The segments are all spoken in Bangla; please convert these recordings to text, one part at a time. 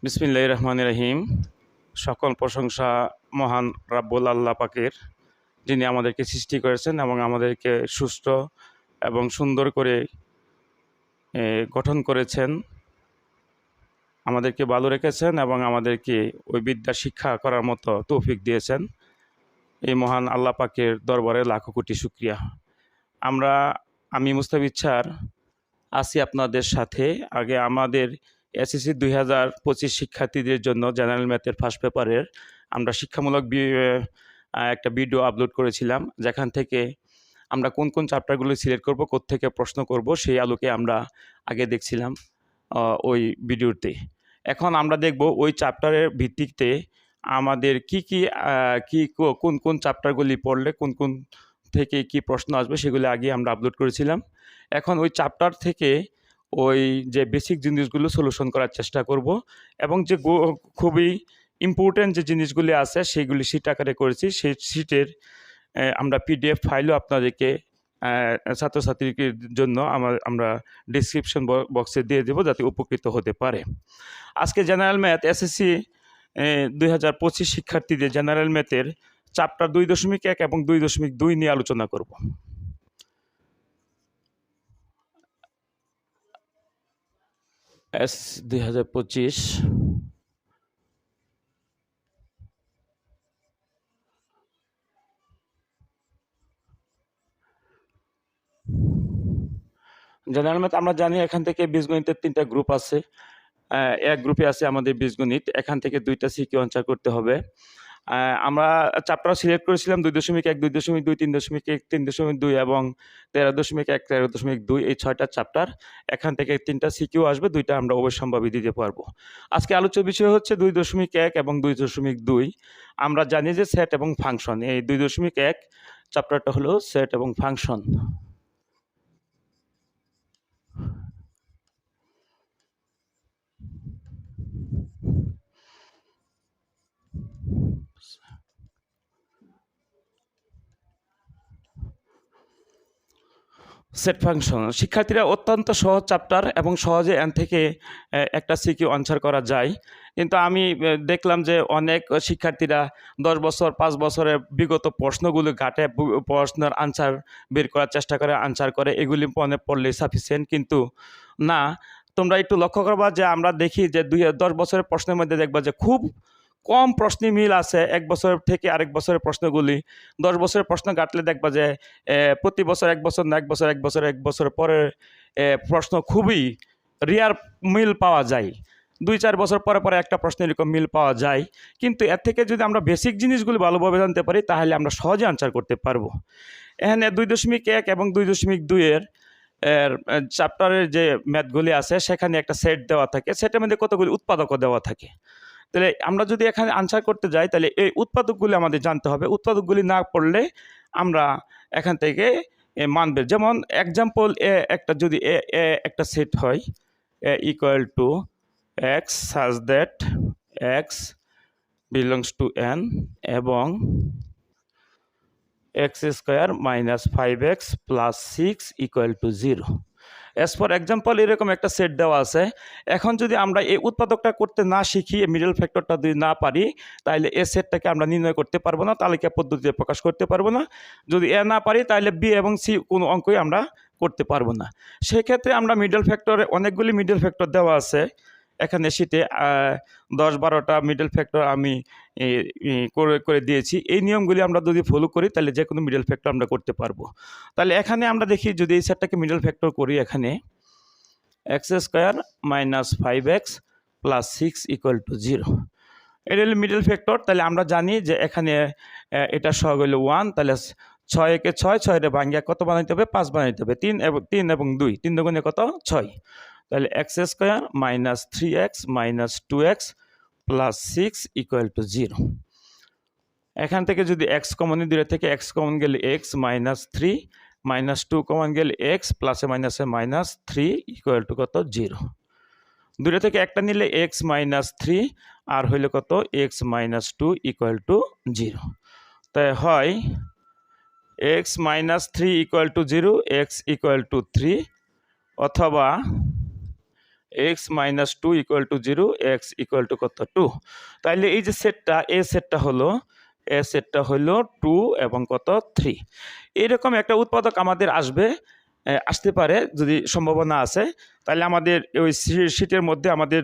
বিসমিল্লাহির রহমানির রহিম। সকল প্রশংসা মহান রাব্বুল আল্লাহ পাকের, যিনি আমাদেরকে সৃষ্টি করেছেন এবং আমাদেরকে সুস্থ এবং সুন্দর করে গঠন করেছেন, আমাদেরকে ভালো রেখেছেন এবং আমাদেরকে ওই বিদ্যা শিক্ষা করার মতো তৌফিক দিয়েছেন। এই মহান আল্লাহ পাকের দরবারে লাখো কোটি শুকরিয়া। আমি মুস্তাফিজ স্যার আছি আপনাদের সাথে। আগে আমাদের এসএসসি 2025 শিক্ষার্থীদের জন্য জেনারেল ম্যাথের ফার্স্ট পেপারের আমরা শিক্ষামূলক একটা ভিডিও আপলোড করেছিলাম, যেখান থেকে আমরা কোন কোন চ্যাপ্টারগুলো সিলেক্ট করব, কোত্থেকে প্রশ্ন করব, সেই আলোকে আমরা আগে দেখছিলাম ওই ভিডিওতে। এখন আমরা দেখব ওই চ্যাপ্টারের ভিত্তিতে আমাদের কোন কোন চ্যাপ্টারগুলি পড়লে কোন কোন থেকে কি প্রশ্ন আসবে সেগুলি আগে আমরা আপলোড করেছিলাম। এখন ওই চ্যাপ্টার থেকে ওই যে বেসিক জিনিসগুলো সলিউশন করার চেষ্টা করব এবং যে খুবই ইম্পর্ট্যান্ট যে জিনিসগুলি আছে সেইগুলি শিট আকারে করেছি। সেই শিটের আমরা পিডিএফ ফাইলও আপনাদেরকে ছাত্রছাত্রীদের জন্য আমরা ডিসক্রিপশন বক্সে দিয়ে দেবো, যাতে উপকৃত হতে পারে। আজকে জেনারেল ম্যাথ এসএসসি 2025 শিক্ষার্থীদের জেনারেল ম্যাথের চ্যাপ্টার 2.1 এবং 2.2 নিয়ে আলোচনা করব। এস 2025 জেনারেল ম্যাথ আমরা জানি এখান থেকে বীজগণিতের 3টা গ্রুপ আছে। এক গ্রুপে আছে আমাদের বীজগণিত, এখান থেকে 2টা সিকিউ আনসার করতে হবে। আমরা চ্যাপ্টার সিলেক্ট করেছিলাম 2.1, 2.2, 3.1, 3.2 এবং 13.1, 13.2, এই 6টা চ্যাপ্টার। এখান থেকে 3টা সিকিউ আসবে, 2টা আমরা অবশ্যম্ভাবী দিতে পারবো। আজকে আলোচ্য বিষয় হচ্ছে 2.1 এবং 2.2। আমরা জানি যে সেট এবং ফাংশন, এই 2.1 চ্যাপ্টারটা হলো সেট এবং ফাংশন। সেট ফাংশন শিক্ষার্থীরা অত্যন্ত সহজ চ্যাপ্টার এবং সহজে এন থেকে একটা সিকিউ আনসার করা যায়। কিন্তু আমি দেখলাম যে অনেক শিক্ষার্থীরা 10 বছর 5 বছরের বিগত প্রশ্নগুলো ঘাটে প্রশ্নের আনসার বের করার চেষ্টা করে, আনসার করে, এগুলি মনে পড়লে সাফিসিয়েন্ট। কিন্তু না, তোমরা একটু লক্ষ্য করবা যে আমরা দেখি যে 10 বছরের প্রশ্নের মধ্যে দেখবা যে খুব কম প্রশ্নে মিল আছে এক বছর থেকে আরেক বছরের প্রশ্নগুলি। 10 বছরের প্রশ্ন ঘাটলে দেখবা যে প্রতি বছর এক বছর না, এক বছর পরে প্রশ্ন খুবই রেয়ার মিল পাওয়া যায়। 2-4 বছর পরে পরে একটা প্রশ্ন এরকম মিল পাওয়া যায়। কিন্তু এর থেকে যদি আমরা বেসিক জিনিসগুলি ভালোভাবে জানতে পারি, তাহলে আমরা সহজে আনসার করতে পারবো। এখানে 2.1 এবং 2.2 এর চ্যাপ্টারের যে ম্যাথগুলি আছে, সেখানে একটা সেট দেওয়া থাকে, সেটের মধ্যে কতগুলি উৎপাদকও দেওয়া থাকে। তাহলে আমরা যদি এখানে আনসার করতে যাই, তাহলে এই উৎপাদকগুলি আমাদের জানতে হবে। উৎপাদকগুলি না পড়লে আমরা এখান থেকে মানবে। যেমন এক্সাম্পল, একটা যদি একটা সেট হয়, A equal to x such that X belongs to N এবং X square minus 5x plus 6 equal to 0। As for example এরকম একটা সেট দেওয়া আছে। এখন যদি আমরা এই উৎপাদকটা করতে না শিখি, মিডল ফ্যাক্টরটা যদি না পারি, তাহলে এ সেটটাকে আমরা নির্ণয় করতে পারবো না, তালিকা পদ্ধতিতে প্রকাশ করতে পারবো না। যদি এ না পারি, তাহলে বি এবং সি কোনো অঙ্কই আমরা করতে পারবো না। সেক্ষেত্রে আমরা মিডল ফ্যাক্টরে, অনেকগুলি মিডল ফ্যাক্টর দেওয়া আছে এখানে শিটে, 10-12টা মিডল ফ্যাক্টর আমি করে দিয়েছি। এই নিয়মগুলি আমরা যদি ফলো করি, তাহলে যে কোনো মিডল ফ্যাক্টর আমরা করতে পারবো। তাহলে এখানে আমরা দেখি, যদি এই সেটটাকে মিডল ফ্যাক্টর করি, এখানে x square minus 5x plus 6 equal to 0, এটা হলো মিডল ফ্যাক্টর। তাহলে আমরা জানি যে এখানে এটা সহগ হলো 1, তাহলে 6 একে 6, 6 ভাঙ্গিয়া কত বানাইতে হবে? 5 বানাইতে হবে। 3 এবং 2, 3 দুগুণে কত? 6। তাহলে x square minus 3x minus 2x plus 6 equal to 0। এখান থেকে যদি এক্স কমন, দূরে থেকে এক্স কমন গেলে এক্স মাইনাস 3, মাইনাস 2 কমন গেলে এক্স, প্লাসে মাইনাসে মাইনাস 3 ইকুয়াল টু কত? 0। দূরে থেকে একটা নিলে এক্স মাইনাস 3 আর হইলে কত? X minus 2 equal to 0। তাই হয় x minus 3 equal to 0, x equal to 3, অথবা x minus 2 equal to 0, x equal to কত 2। তাইলে এই যে সেটটা এ সেটটা হলো 2 এবং কত 3। এরকম একটা উৎপাদক আমাদের আসতে পারে যদি সম্ভাবনা আছে। তাহলে আমাদের ওই শীটের মধ্যে আমাদের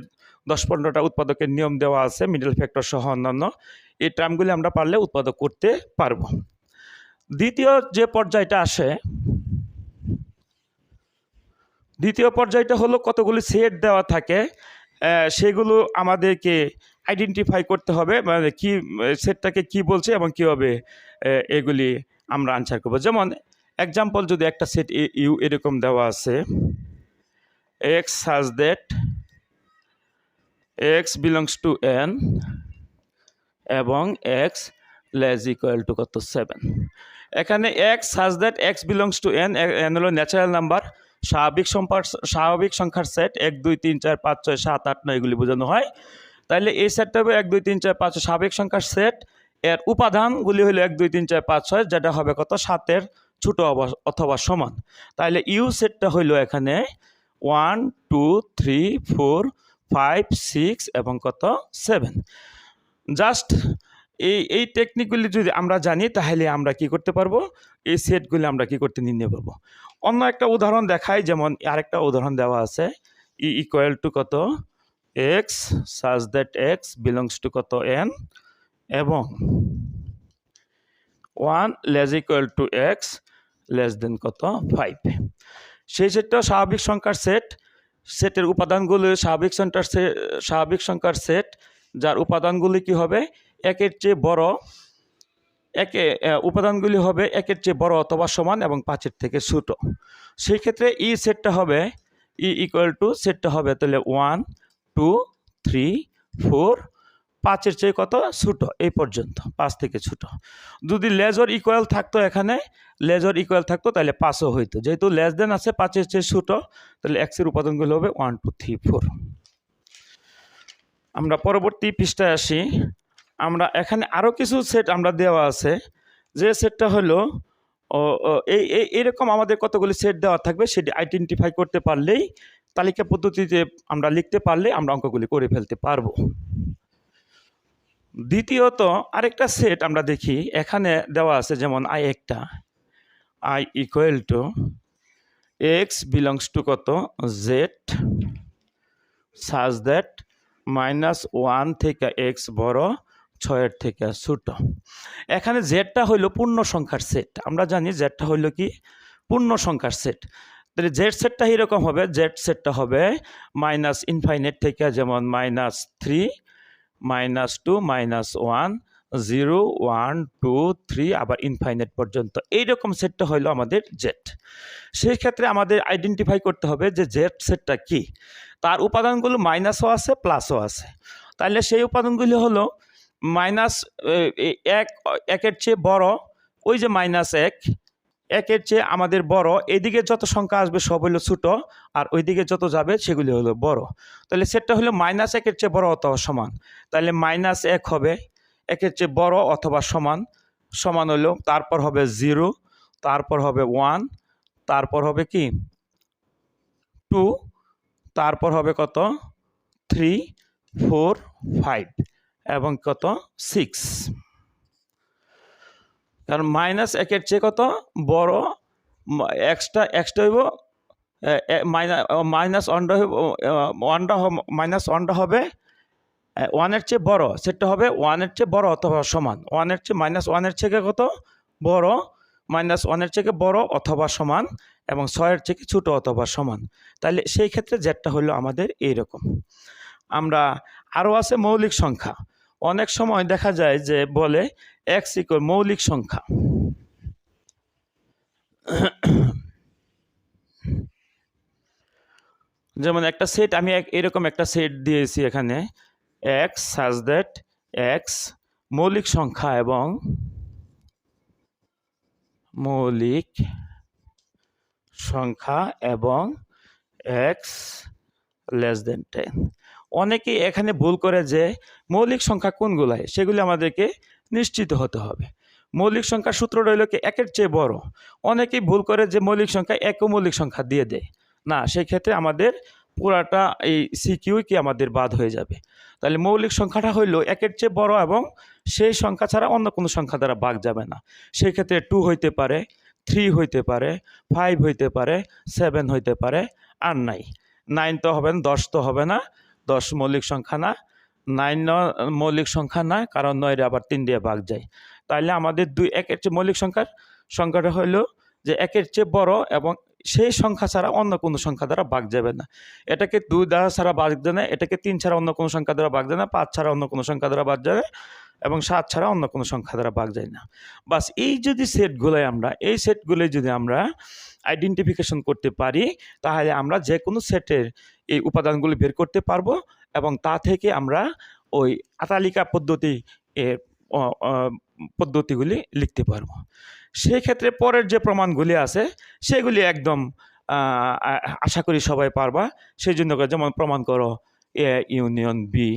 10-15টা উৎপাদকের নিয়ম দেওয়া আছে, মিডল ফ্যাক্টর সহ অন্যান্য। এই টার্মগুলি আমরা পারলে উৎপাদক করতে পারবো। দ্বিতীয় পর্যায়টা হলো কতগুলি সেট দেওয়া থাকে, সেগুলো আমাদেরকে আইডেন্টিফাই করতে হবে, মানে কি সেটটাকে কি বলছে এবং কীভাবে এগুলি আমরা আনসার করবো। যেমন এক্সাম্পল, যদি একটা সেট ইউ এরকম দেওয়া আছে, x such that X belongs to N এবং এক্স লেস ইকুয়াল টু কত 7। এখানে x such that X belongs to N, N হলো ন্যাচারাল নাম্বার, স্বাভাবিক সংখ্যার সেট, 1 2 3 4 5 6 7 8 9 এগুলি বোঝানো হয়। তাহলে এই সেটটা হবে 1 2 3 4 5 স্বাভাবিক সংখ্যার সেট, এর উপাদানগুলি হলো 1 2 3 4 5 6, যেটা হবে কত 7-এর ছোট অথবা সমান। তাহলে ইউ সেটটা হইল এখানে 1 2 3 4 5 6 এবং কত 7। জাস্ট এই টেকনিকগুলি যদি আমরা জানি তাহলে আমরা কি করতে পারবো, এই সেটগুলি আমরা কি করতে নির্ণয় পারবো। অন্য একটা উদাহরণ দেখাই, যেমন আরেকটা উদাহরণ দেওয়া আছে, ই ইকুয়াল টু কত x such that X belongs two কত এন এবং 1 less equal to x less than কত 5। সেই সেটটা স্বাভাবিক সংখ্যার সেটের উপাদানগুলি স্বাভাবিক সংখ্যার সেট, যার উপাদানগুলি কি হবে একের চেয়ে বড়, উপাদানগুলি হবে 1-এর চেয়ে বড় অথবা সমান এবং 5-এর থেকে ছোট। সেই ক্ষেত্রে ই সেটটা হবে ইকুয়াল টু সেটটা হবে তাহলে 1 2 3 4 5-এর চেয়ে কত ছোট, এই পর্যন্ত 5 থেকে ছোট। যদি লেজর ইকুয়াল থাকতো, এখানে লেজর ইকুয়াল থাকতো তাহলে 5ও হইতো, যেহেতু লেস দেন আছে 5-এর চেয়ে ছোট, তাহলে এক্সের উপাদানগুলো হবে 1 2 3 4। আমরা পরবর্তী পৃষ্ঠায় আসি। আমরা এখানে আরও কিছু সেট আমরা দেওয়া আছে, যে সেটটা হলো এইরকম আমাদের কতগুলি সেট দেওয়া থাকবে, সেটি আইডেন্টিফাই করতে পারলেই, তালিকা পদ্ধতিতে আমরা লিখতে পারলে আমরা অঙ্কগুলি করে ফেলতে পারবো। দ্বিতীয়ত আরেকটা সেট আমরা দেখি, এখানে দেওয়া আছে যেমন I equal to x belongs two কত জেড সাজ দ্যাট -1 থেকে এক্স বড় 6-এর থেকে ছোট। এখানে জেডটা হইলো পূর্ণ সংখ্যার সেট, আমরা জানি জেডটা হইলো কি পূর্ণ সংখ্যার সেট। তাহলে জেড সেটটা এরকম হবে, জেড সেটটা হবে -ইনফাইনাইট থেকে, যেমন -3 -2 -1 0 1 2 3 আবার ইনফাইনাইট পর্যন্ত, এইরকম সেটটা হইলো আমাদের জেড। সেই ক্ষেত্রে আমাদের আইডেন্টিফাই করতে হবে যে জেড সেটটা কি, তার উপাদানগুলো মাইনাসও আছে প্লাসও আছে। তাহলে সেই উপাদানগুলি হলো -1-এর চেয়ে বড়, ওই যে -1 1-এর চেয়ে আমাদের বড়, এদিকে যত সংখ্যা আসবে সব হলো ছোট, আর ওইদিকে যত যাবে সেগুলি হলো বড়। তাহলে সেটটা হলো -1-এর চেয়ে বড় অথবা সমান, তাহলে -1 হবে 1-এর চেয়ে বড় অথবা সমান হলো, তারপর হবে 0, তারপর হবে 1, তারপর হবে কি 2, তারপর হবে কত 3 4 5 এবং কত 6। কারণ -1-এর চেয়ে কত বড়, এক্সটা হইব -1টা হবে 1-এর চেয়ে বড়, সেটা হবে 1-এর চেয়ে বড় অথবা সমান, 1-এর চেয়ে -1-এর থেকে কত বড়, -1-এর থেকে বড় অথবা সমান এবং 6-এর থেকে ছোট অথবা সমান। তাহলে সেই ক্ষেত্রে জেডটা হলো আমাদের এইরকম। আমরা আরও আছে মৌলিক সংখ্যা, অনেক সময় দেখা যায় যে বলে এক্স ইকুয়াল মৌলিক সংখ্যা, যেমন একটা সেট আমি এরকম একটা সেট দিয়েছি এখানে, এক্স সাজ দ্যাট এক্স মৌলিক সংখ্যা এবং এক্স লেস দেন 10। অনেকেই এখানে ভুল করে যে মৌলিক সংখ্যা কোনগুলাই, সেগুলি আমাদেরকে নিশ্চিত হতে হবে। মৌলিক সংখ্যার সূত্র রইল কি 1-এর চেয়ে বড়। অনেকেই ভুল করে যে মৌলিক সংখ্যা একও মৌলিক সংখ্যা দিয়ে দেয়, না, সেই ক্ষেত্রে আমাদের পুরাটা এই সিকিউ কি আমাদের বাদ হয়ে যাবে। তাহলে মৌলিক সংখ্যাটা হইলো একের চেয়ে বড় এবং সেই সংখ্যা ছাড়া অন্য কোনো সংখ্যা দ্বারা ভাগ যাবে না। সেই ক্ষেত্রে 2 হইতে পারে, 3 হইতে পারে, 5 হইতে পারে, 7 হইতে পারে, আর 9 তো হবে না, 10 তো হবে না, 10 মৌলিক সংখ্যা না, 9 মৌলিক সংখ্যা না, কারণ 9 আবার 3 দিয়ে ভাগ যায়। তাহলে আমাদের একের চেয়ে মৌলিক সংখ্যাটা হইলো যে একের চেয়ে বড় এবং সেই সংখ্যা ছাড়া অন্য কোনো সংখ্যা দ্বারা ভাগ যাবে না। এটাকে 2 দ্বারা ছাড়া ভাগ যায় না, এটাকে 3 ছাড়া অন্য কোনো সংখ্যা দ্বারা ভাগ যায় না, 5 ছাড়া অন্য কোনো সংখ্যা দ্বারা ভাগ যায় না, এবং 7 ছাড়া অন্য কোনো সংখ্যা দ্বারা ভাগ যায় না। বাস এই সেটগুলোই যদি আমরা আইডেন্টিফিকেশন করতে পারি, তাহলে আমরা যে কোনো সেটের এই উপাদানগুলি বের করতে পারবো এবং তা থেকে আমরা ওই তালিকা পদ্ধতিগুলি লিখতে পারবো। সেই ক্ষেত্রে পরের যে প্রমাণগুলি আছে সেগুলি একদম আশা করি সবাই পারবা। সেই জন্য যেমন প্রমাণ করো এ ইউনিয়ন বি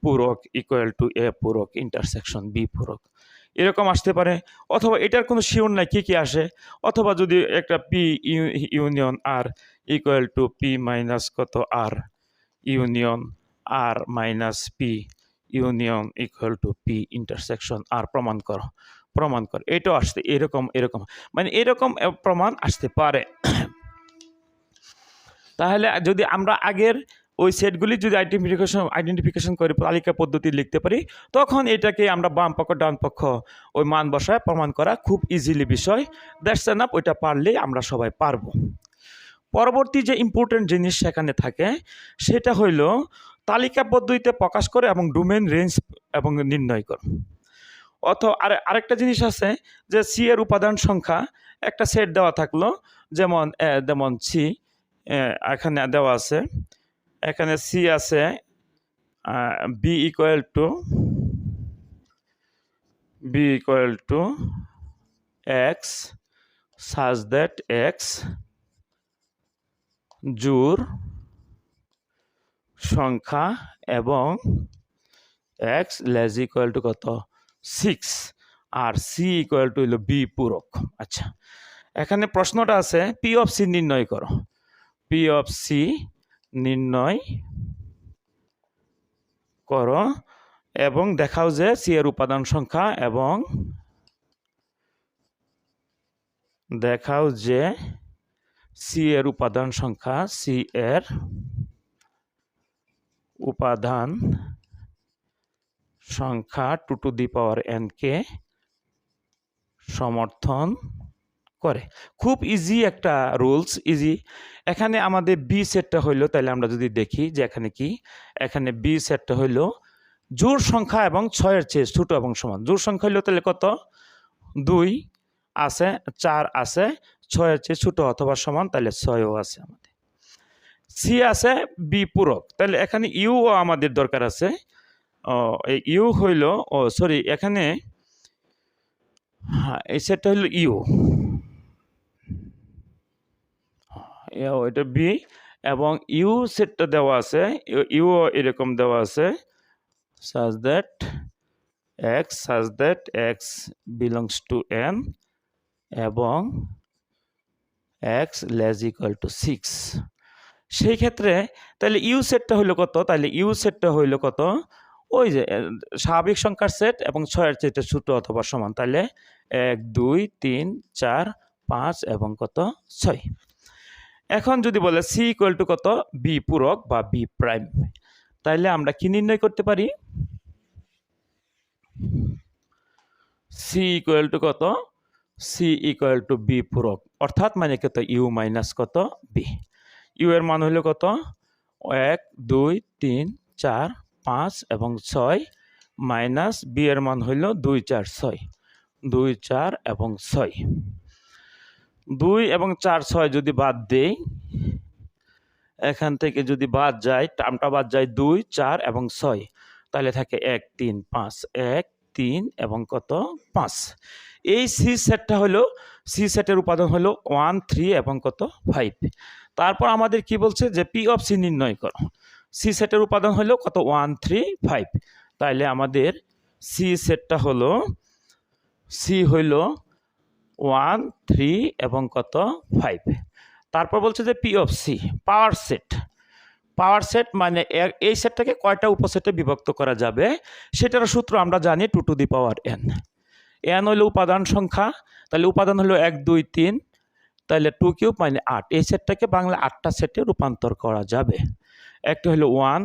পূরক ইকুয়াল টু এ পূরক ইন্টারসেকশন বি পূরক, এরকম আসতে পারে। অথবা এটার কোনো শিওর নাই কি আসে, অথবা যদি একটা P union R equal to P minus কত R union R minus P union equal to P intersection R প্রমাণ কর, এটাও আসতে এরকম মানে এরকম প্রমাণ আসতে পারে। তাহলে যদি আমরা আগের ওই সেটগুলি যদি আইডেন্টিফিকেশন করে তালিকা পদ্ধতি লিখতে পারি, তখন এটাকে আমরা বাম পক্ষ ডান পক্ষ ওই মান বসায় প্রমাণ করা খুব ইজিলি বিষয়। দ্যাটস এনাফ, ওইটা পারলেই আমরা সবাই পারবো। পরবর্তী যে ইম্পর্টেন্ট জিনিস সেখানে থাকে সেটা হইল তালিকা পদ্ধতিতে প্রকাশ করে এবং ডোমেইন রেঞ্জ এবং নির্ণয় কর। অথবা আরেকটা জিনিস আছে যে সি এর উপাদান সংখ্যা একটা সেট দেওয়া থাকলো, যেমন সি এখানে দেওয়া আছে, এখানে সি আছে b equal to x such that x জোড় সংখ্যা এবং এক্স লেস ইকুয়াল টু কত 6 আর সি ইকুয়াল টু হলো বি পূরক। আচ্ছা, এখানে প্রশ্নটা আছে পি অফ সি নির্ণয় করো। পি অফ সি নির্ণয় করো এবং দেখাও যে সি এর উপাদান সংখ্যা এবং দেখাও যে সি এর উপাদান সংখ্যা সি এর উপাদান সংখ্যা 2 টু দি পাওয়ার n কে সমর্থন করে। খুব ইজি একটা রুলস, ইজি। এখানে আমাদের বি সেটটা হইলো, তাহলে আমরা যদি দেখি যে এখানে কি, এখানে বি সেটটা হইলো জোড় সংখ্যা এবং 6-এর চেয়ে ছোট এবং সমান। জোড় সংখ্যা হইলো তাহলে কত 2 আছে, 4 আছে, 6-এর চেয়ে ছোট অথবা সমান, তাহলে 6ও আছে আমাদের। সি আছে বি পূরক, তাহলে এখানে ইউ আমাদের দরকার আছে। এই ইউ হইল এখানে এই সেটটা হইল ইউ, এটা বি এবং ইউ সেটটা দেওয়া আছে, ইউ এরকম দেওয়া আছে such that x belongs to n এবং x less equal to 6। সেই ক্ষেত্রে তাহলে ইউ সেটটা হইল কত, তাহলে ইউ সেটটা হইল কত, ওই যে স্বাভাবিক সংখ্যার সেট এবং 6-এর চেয়ে ছোট অথবা সমান, তাহলে 1 2 3 4 5 এবং কত 6। এখন যদি বলে সি ইকুয়াল টু কত বি পূরক বা বি প্রাইম, তাহলে আমরা কি নির্ণয় করতে পারি, সি ইকুয়াল টু কত, সি ইকুয়াল টু বি পূরক, অর্থাৎ মানে কত ইউ মাইনাস কত বি। ইউ এর মান হইল কত 1 2 3 4 5 এবং 6 মাইনাস বি এর মান হইল 2 4 6, 2 4 এবং 6। 2 এবং 4 6 যদি বাদ দেই, এখান থেকে যদি বাদ যায়, টার্মটা বাদ যায় 2 4 এবং 6, তাহলে থাকে 1 3 5, 1 3 এবং কত 5। এই সি সেটটা হলো, সি সেটের উপাদান হলো 1 3 এবং কত 5। তারপর আমাদের কি বলছে যে পি অফ সি নির্ণয় করো। সি সেটের উপাদান হলো কত 1 3 5, তাইলে আমাদের সি সেটটা হলো, সি হইল 1 3 এবং কত 5। তারপর বলছে যে P of C power set, power set মানে এই সেটটাকে কয়টা উপসেটে বিভক্ত করা যাবে সেটার সূত্র আমরা জানি 2 to the power n। n হলো উপাদান সংখ্যা, তাহলে উপাদান হলো 1 2 3, তাহলে 2 কিউব মানে 8। এই সেটটাকে বাংলা 8টা সেটে রূপান্তর করা যাবে। একটা হলো 1,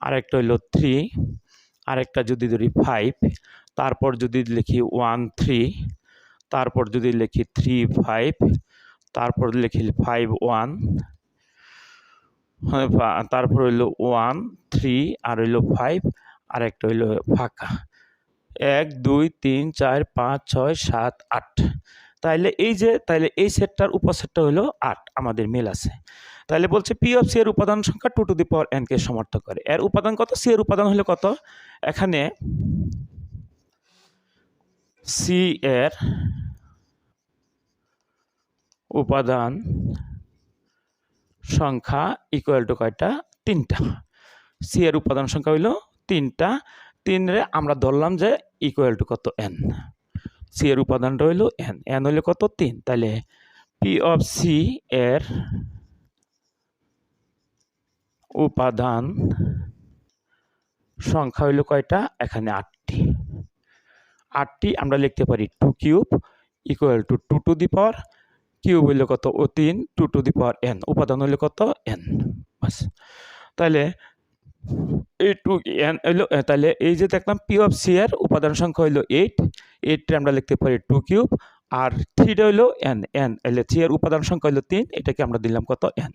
আরেকটা হলো 3, আরেকটা যদি ধরি 5, তারপর যদি লিখি 1 3, তারপর যদি লিখি 3 5, তারপর লিখি 5 1, তারপর হইলো 1 3 আর হইলো 5, আর একটা হইলো ফাঁকা 1 2 3 4 5 6 7 8। তাইলে এই সেটটার উপসেটটা হলো 8, আমাদের মিল আছে। তাহলে বলছে পি অফ সি এর উপাদান সংখ্যা 2 টু দি পাওয়ার n কে সমর্থন করে। এর উপাদান কত? সি এর উপাদান হলো কত? এখানে সি এর উপাদান সংখ্যা ইকুয়াল টু কয়টা? 3টা। সি এর উপাদান সংখ্যা হইল 3টা। 3 রে আমরা ধরলাম যে ইকুয়াল টু কত? n। সি এর উপাদানটা হইল n, n হইল কত? 3। তাহলে পি অফ সি এর উপাদান সংখ্যা হইল কয়টা? এখানে 8টি। 8টি আমরা লিখতে পারি 2 cube equal to 2 to the power cube হইল কত? ও 3, 2 টু দি পাওয়ার n, উপাদান হইল কত? n। বাস। তাহলে এই 2 n হইল, তাহলে এই যে দেখলাম পি অফ সি এর উপাদান সংখ্যা হইল 8, 8টা আমরা লিখতে পারি 2 কিউব, আর 3টা হইল n, n হইলে সি এর উপাদান সংখ্যা হইল 3, এটাকে আমরা দিলাম কত? n।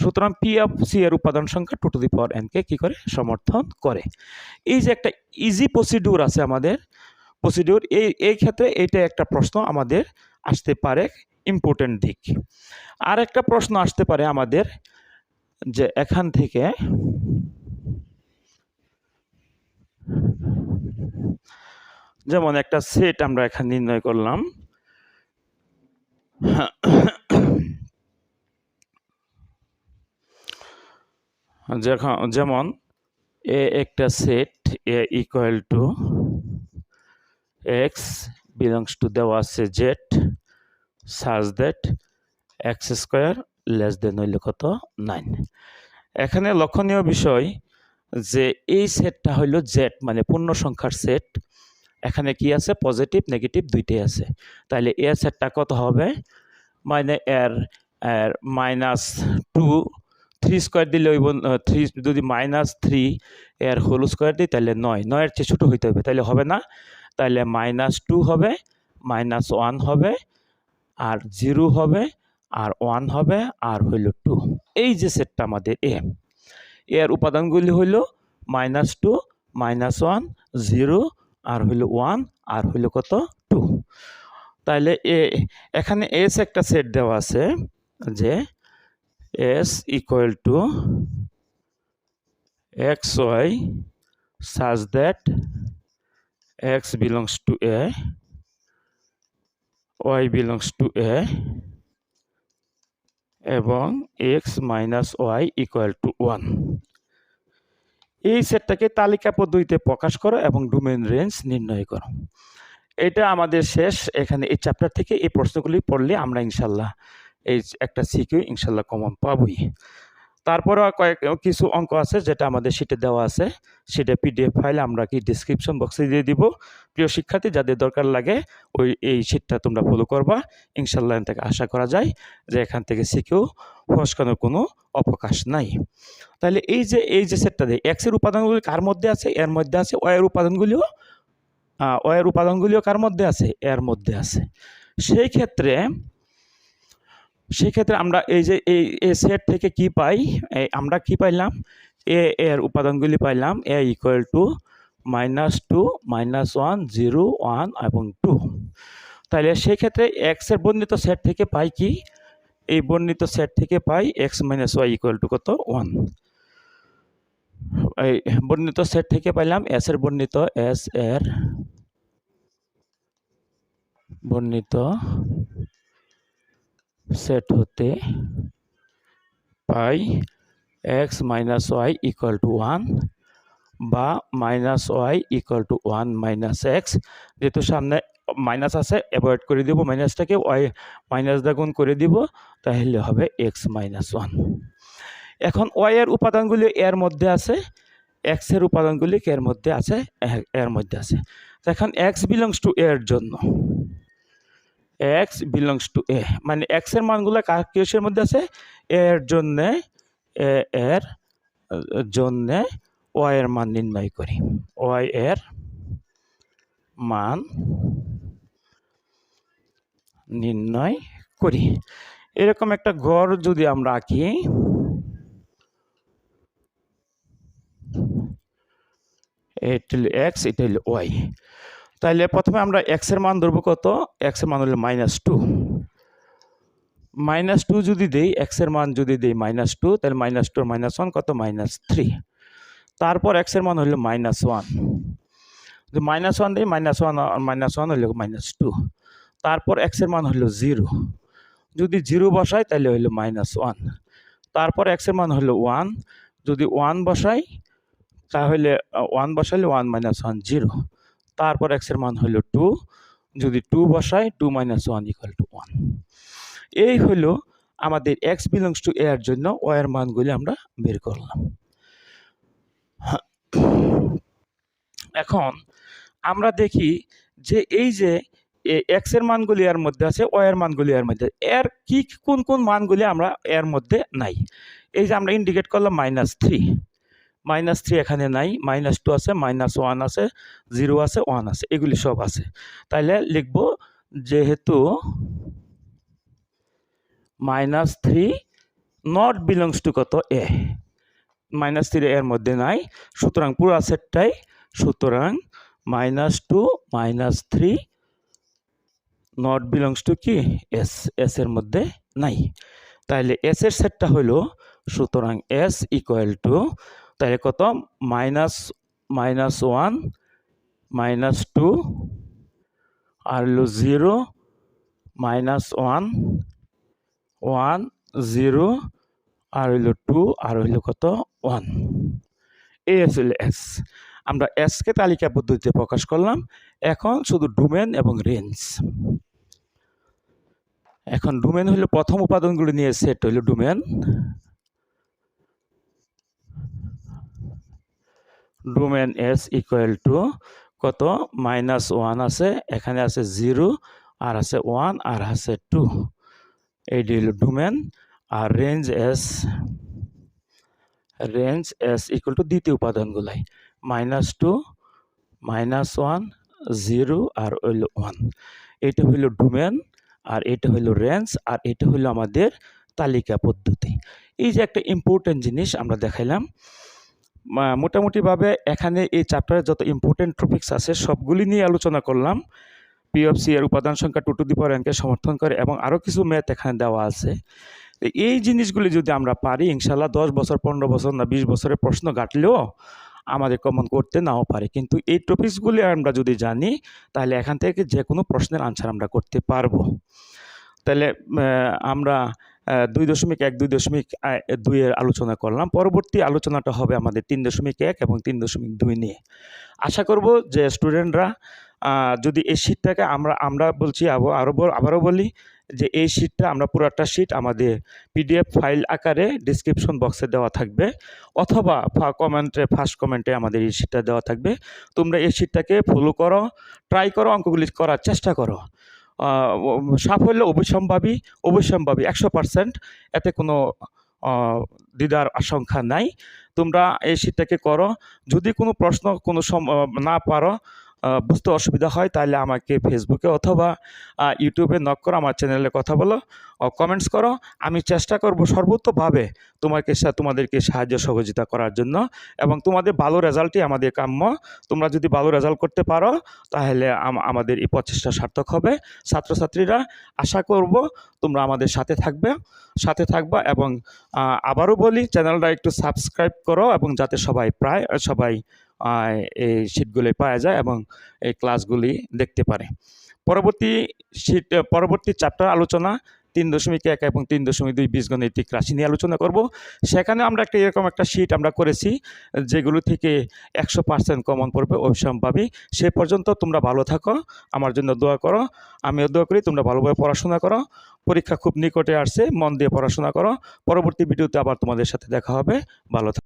সুতরাং পি অফ সি এর উপাদান সংখ্যা 2 টু দি পাওয়ার n কে কি করে? সমর্থন করে। এই যে একটা ইজি প্রসিডিউর আছে আমাদের প্রসিডিউর, এই ক্ষেত্রে এইটা একটা প্রশ্ন আমাদের আসতে পারে, ইম্পর্টেন্ট দিক। আর একটা প্রশ্ন আসতে পারে আমাদের যে এখান থেকে যেমন একটা সেট আমরা এখানে নির্ণয় করলাম, যেমন এ একটা set A equal to x belongs two দেওয়া আছে জেড সাজ that x square less than হইলে কত? 9। এখানে লক্ষণীয় বিষয় যে এই সেটটা হইল জেড মানে পূর্ণ সংখ্যার সেট। এখানে কি আছে? পজিটিভ নেগেটিভ দুইটাই আছে। তাহলে এ সেটটা কত হবে? মানে এর -2 3 স্কোয়ার দিলে হইব 3, যদি -3 এর হোল স্কোয়ার দিই তাহলে 9, 9 এর চেয়ে ছোটো হইতে হবে, তাহলে হবে না। তাহলে -2 হবে, -1 হবে, আর 0 হবে, আর 1 হবে, আর হইল 2। এই যে সেটটা আমাদের এর উপাদানগুলি হইল -2 -1 0 আর হইল 1 আর হইল কত? 2। তাহলে এখানে এস একটা সেট দেওয়া আছে যে S equal to X Y such that X belongs to A, Y belongs to A, এবং X minus Y equal to 1। এই সেটটাকে তালিকা পদ্ধতিতে প্রকাশ করো এবং ডোমেইন রেঞ্জ নির্ণয় করো। এটা আমাদের শেষ। এখানে এই চ্যাপ্টার থেকে এই প্রশ্নগুলি পড়লে আমরা ইনশাল্লাহ এই একটা সিকিউ ইনশাল্লাহ কমন পাবই। তারপরেও কিছু অঙ্ক আছে যেটা আমাদের শিটে দেওয়া আছে, সেটা পিডিএফ ফাইল আমরা কি ডিসক্রিপশন বক্সে দিয়ে দিব। প্রিয় শিক্ষার্থী, যাদের দরকার লাগে এই শিটটা তোমরা ফলো করবা। ইনশাল্লাহ থেকে আশা করা যায় যে এখান থেকে সিকিউ ফসকানোর কোনো অবকাশ নাই। তাহলে এই যে সেটটা দেয়, এক্সের উপাদানগুলি কার মধ্যে আছে? এর মধ্যে আছে। ওয়ের উপাদানগুলিও কার মধ্যে আছে? এর মধ্যে আছে। সেই ক্ষেত্রে আমরা এই যে এই সেট থেকে কি পাই? আমরা কি পাইলাম? এর উপাদানগুলি পাইলাম এ ইকুয়াল টু -2 -1 0 1 এবং 2। তাহলে সেই ক্ষেত্রে এক্স এর বর্ণিত সেট থেকে পাই কি? এই বর্ণিত সেট থেকে পাই X minus Y equal to কত? 1। এই বর্ণিত সেট থেকে পাইলাম এস এর বর্ণিত সেট হতে পাই X minus Y equal to 1 বা -y equal to 1 minus X. যেহেতু সামনে মাইনাস আছে অ্যাভয়েড করে দিব, মাইনাসটাকে ওয়াই মাইনাস দ্বারা গুণ করে দিব, তাহলে হবে এক্স মাইনাস 1। এখন ওয়াই এর উপাদানগুলি এর মধ্যে আছে, এক্স এর উপাদানগুলি এর মধ্যে আছে, এর মধ্যে আছে। তো এখন এক্স বিলংস টু এর জন্য এক্স বিলংস টু এ মানে এক্স এর মানগুলো কিসের মধ্যে আছে, এর জন্যে এর জন্যে ওয়াই এর মান নির্ণয় করি। ওয়াই এর মান নির্ণয় করি। এরকম একটা ঘর যদি আমরা আঁকি, এটা হলো এক্স, এটা হলো ওয়াই। তাহলে প্রথমে আমরা এক্স এর মান ধরবো কত, এক্স এর মান হলো -2। -2 যদি দেই, এক্স এর মান যদি দেই -2, তাহলে -2 আর -1 কত, -3। তারপর এক্স এর মান হলো -1, যদি -1 দিই, -1 আর -1 হলো -2। তারপর এক্স এর মান হলো 0, যদি 0 বসাই তাহলে হলো -1। তারপর এক্স এর মান হলো 1, যদি 1 বসাই তাহলে 1 বসাইলে 1 - 1 0। তারপর এক্স এর মান হলো 2, যদি 2 বসাই 2 - 1 = 1। এই হলো আমাদের এক্স বিলংস টু এ এর জন্য ওয়াই এর মানগুলি আমরা বের করলাম। এখন আমরা দেখি যে এই যে এক্স এর মানগুলি এর মধ্যে আছে, ওয়াই এর মানগুলি এর মধ্যে, এর কি কোন কোন মানগুলি আমরা এর মধ্যে নাই। এই যে আমরা ইন্ডিকেট করলাম -3, -3 এখানে নাই, -2 আছে, -1 আছে, 0 আছে, 1 আছে, এগুলি সব আছে। তাহলে লিখব যেহেতু -3 নট বিলংস টু কত, এ, -3 এর মধ্যে নাই, সুতরাং পুরো সেটটাই, সুতরাং -2 -3 নট বিলংস টু কি, এস, এস এর মধ্যে নাই। তাহলে এস এর সেটটা হলো, সুতরাং এস ইকুয়াল টু, তাহলে কত, -1 -2 আর হলো 0 -1 1 0 আর হইল 2 আর হইল কত, 1। এই হলো এস। আমরা এস কে তালিকা পদ্ধতিতে প্রকাশ করলাম। এখন শুধু ডোমেন এবং রেঞ্জ। এখন ডোমেন হলো প্রথম উপাদানগুলো নিয়ে সেট হইল domain. Domain S equal to কত, -1 আছে, এখানে আছে 0 আর আছে 1 আর আছে 2, এইটি হলো ডোমেন। আর রেঞ্জ এস ইকুয়াল টু দ্বিতীয় উপাদানগুলাই, -2 -1 0 আর হইল 1। এটা হইল ডোমেন, আর এটা হইল রেঞ্জ, আর এটা হইল আমাদের তালিকা পদ্ধতি। এই যে একটা ইম্পর্টেন্ট জিনিস আমরা দেখাইলাম। মোটামুটিভাবে এখানে এই চ্যাপ্টারে যত ইম্পর্টেন্ট টপিকস আছে সবগুলি নিয়ে আলোচনা করলাম। পিএফসি এর উপাদান সংখ্যা 2 টু দি পাওয়ার n কে সমর্থন করে, এবং আরও কিছু ম্যাথ এখানে দেওয়া আছে। এই জিনিসগুলি যদি আমরা পারি, ইনশাল্লাহ 10 বছর 15 বছর না 20 বছরের প্রশ্ন ঘাটলেও আমাদের কমন করতে নাও পারে, কিন্তু এই টপিকসগুলি আমরা যদি জানি তাহলে এখান থেকে যে কোনো প্রশ্নের আনসার আমরা করতে পারবো। তাহলে আমরা 2.1 2.2 এর আলোচনা করলাম। পরবর্তী আলোচনাটা হবে আমাদের 3.1 এবং 3.2 নিয়ে। আশা করব যে স্টুডেন্টরা যদি এই শীটটাকে আমরা বলছি, আবারও বলি যে এই শীটটা আমরা পুরোটা শীট আমাদের পিডিএফ ফাইল আকারে ডিসক্রিপশন বক্সে দেওয়া থাকবে, অথবা ফার্স্ট কমেন্টে আমাদের এই শীটটা দেওয়া থাকবে। তোমরা এই শীটটাকে ফলো করো, ট্রাই করো, অঙ্কগুলি করার চেষ্টা করো। সাফল্য অবশ্যম্ভাবী 100%, এতে কোনো দ্বিধার আশঙ্কা নাই। তোমরা এই শীটটাকে করো। যদি কোনো প্রশ্ন না পারো, বুঝতে অসুবিধা হয়, তাহলে আমাকে ফেসবুকে অথবা ইউটিউবে নক করো, আমার চ্যানেলে কথা বলো, কমেন্টস করো। আমি চেষ্টা করব সর্বোত্তভাবে তোমাদেরকে সাহায্য সহযোগিতা করার জন্য, এবং তোমাদের ভালো রেজাল্টই আমাদের কাম্য। তোমরা যদি ভালো রেজাল্ট করতে পারো তাহলে আমাদের এই প্রচেষ্টা সার্থক হবে। ছাত্রছাত্রীরা, আশা করব তোমরা আমাদের সাথে থাকবা, এবং আবারও বলি, চ্যানেলটা একটু সাবস্ক্রাইব করো, এবং যাতে সবাই এই শীটগুলি পাওয়া যায় এবং এই ক্লাসগুলি দেখতে পারে। পরবর্তী চ্যাপ্টার আলোচনা 3.1 এবং 3.2 বীজগণিতিক রাশি নিয়ে আলোচনা করব। সেখানে আমরা এরকম একটা শীট আমরা করেছি, যেগুলো থেকে 100% কমন পড়বে অভিসম্পাবী। সে পর্যন্ত তোমরা ভালো থাকো, আমার জন্য দোয়া করো, আমিও দোয়া করি তোমরা ভালোভাবে পড়াশোনা করো। পরীক্ষা খুব নিকটে আসছে, মন দিয়ে পড়াশোনা করো। পরবর্তী ভিডিওতে আবার তোমাদের সাথে দেখা হবে। ভালো থাকো।